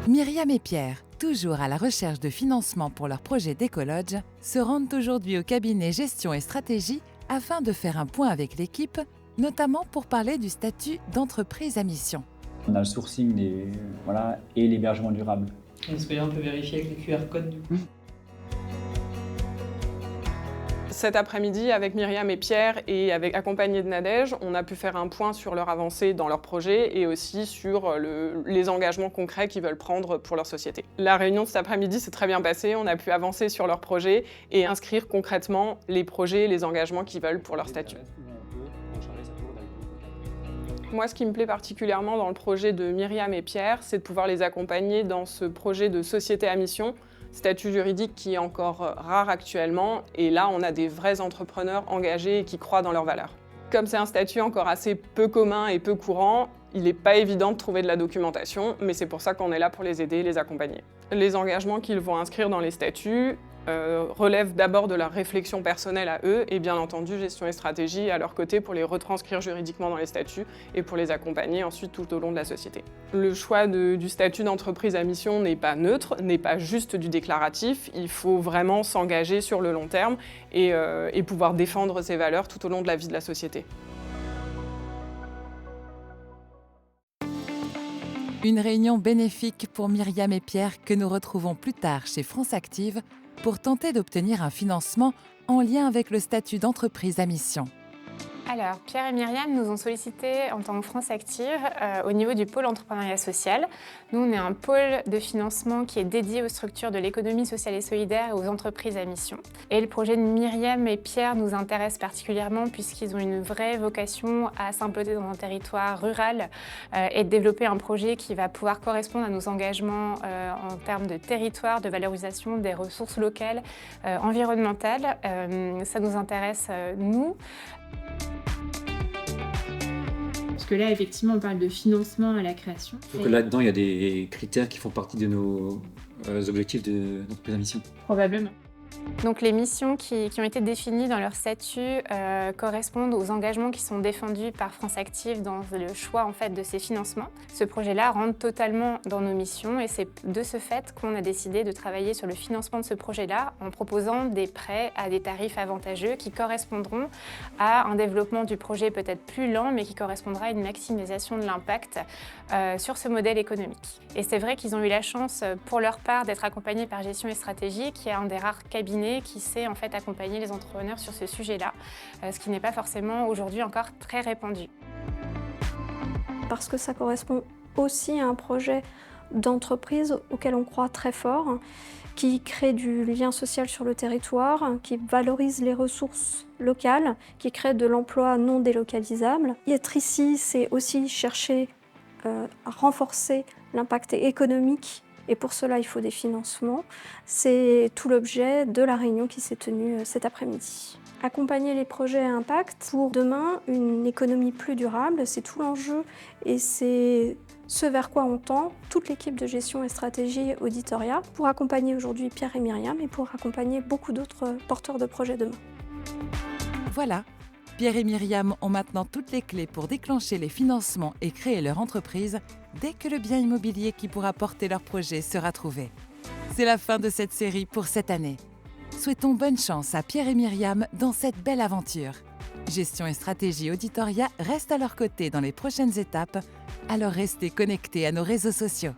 Myriam et Pierre, toujours à la recherche de financement pour leur projet d'Ecolodge, se rendent aujourd'hui au cabinet Gestion et Stratégie afin de faire un point avec l'équipe, notamment pour parler du statut d'entreprise à mission. On a le sourcing et l'hébergement durable. Est-ce qu'on peut vérifier avec les QR codes du coup? Cet après-midi, avec Myriam et Pierre et accompagnés de Nadège, on a pu faire un point sur leur avancée dans leur projet et aussi sur les engagements concrets qu'ils veulent prendre pour leur société. La réunion de cet après-midi s'est très bien passée, on a pu avancer sur leur projet et inscrire concrètement les projets et les engagements qu'ils veulent pour leur statut. Moi, ce qui me plaît particulièrement dans le projet de Myriam et Pierre, c'est de pouvoir les accompagner dans ce projet de société à mission, statut juridique qui est encore rare actuellement, et là, on a des vrais entrepreneurs engagés et qui croient dans leurs valeurs. Comme c'est un statut encore assez peu commun et peu courant, il n'est pas évident de trouver de la documentation, mais c'est pour ça qu'on est là pour les aider et les accompagner. Les engagements qu'ils vont inscrire dans les statuts relèvent d'abord de leur réflexion personnelle à eux et bien entendu gestion et stratégie à leur côté pour les retranscrire juridiquement dans les statuts et pour les accompagner ensuite tout au long de la société. Le choix du statut d'entreprise à mission n'est pas neutre, n'est pas juste du déclaratif, il faut vraiment s'engager sur le long terme et pouvoir défendre ses valeurs tout au long de la vie de la société. Une réunion bénéfique pour Myriam et Pierre que nous retrouvons plus tard chez France Active pour tenter d'obtenir un financement en lien avec le statut d'entreprise à mission. Alors, Pierre et Myriam nous ont sollicité en tant que France Active au niveau du pôle entrepreneuriat social. Nous, on est un pôle de financement qui est dédié aux structures de l'économie sociale et solidaire et aux entreprises à mission. Et le projet de Myriam et Pierre nous intéresse particulièrement puisqu'ils ont une vraie vocation à s'implanter dans un territoire rural et de développer un projet qui va pouvoir correspondre à nos engagements en termes de territoire, de valorisation des ressources locales, environnementales. Ça nous intéresse, nous. Parce que là, effectivement, on parle de financement à la création. Donc là-dedans, il y a des critères qui font partie de nos objectifs d'entreprise à mission. Probablement. Donc les missions qui ont été définies dans leur statut correspondent aux engagements qui sont défendus par France Active dans le choix en fait, de ces financements. Ce projet-là rentre totalement dans nos missions et c'est de ce fait qu'on a décidé de travailler sur le financement de ce projet-là en proposant des prêts à des tarifs avantageux qui correspondront à un développement du projet peut-être plus lent mais qui correspondra à une maximisation de l'impact sur ce modèle économique. Et c'est vrai qu'ils ont eu la chance pour leur part d'être accompagnés par Gestion et Stratégie qui est un des rares cabinets qui sait en fait accompagner les entrepreneurs sur ce sujet-là, ce qui n'est pas forcément aujourd'hui encore très répandu. Parce que ça correspond aussi à un projet d'entreprise auquel on croit très fort, qui crée du lien social sur le territoire, qui valorise les ressources locales, qui crée de l'emploi non délocalisable. Y être ici, c'est aussi chercher à renforcer l'impact économique. Et pour cela, il faut des financements. C'est tout l'objet de la réunion qui s'est tenue cet après-midi. Accompagner les projets à impact pour demain, une économie plus durable, c'est tout l'enjeu et c'est ce vers quoi on tend toute l'équipe de gestion et stratégie auditoria pour accompagner aujourd'hui Pierre et Myriam et pour accompagner beaucoup d'autres porteurs de projets demain. Voilà, Pierre et Myriam ont maintenant toutes les clés pour déclencher les financements et créer leur entreprise dès que le bien immobilier qui pourra porter leur projet sera trouvé. C'est la fin de cette série pour cette année. Souhaitons bonne chance à Pierre et Myriam dans cette belle aventure. Gestion et stratégie auditoria reste à leur côté dans les prochaines étapes, alors restez connectés à nos réseaux sociaux.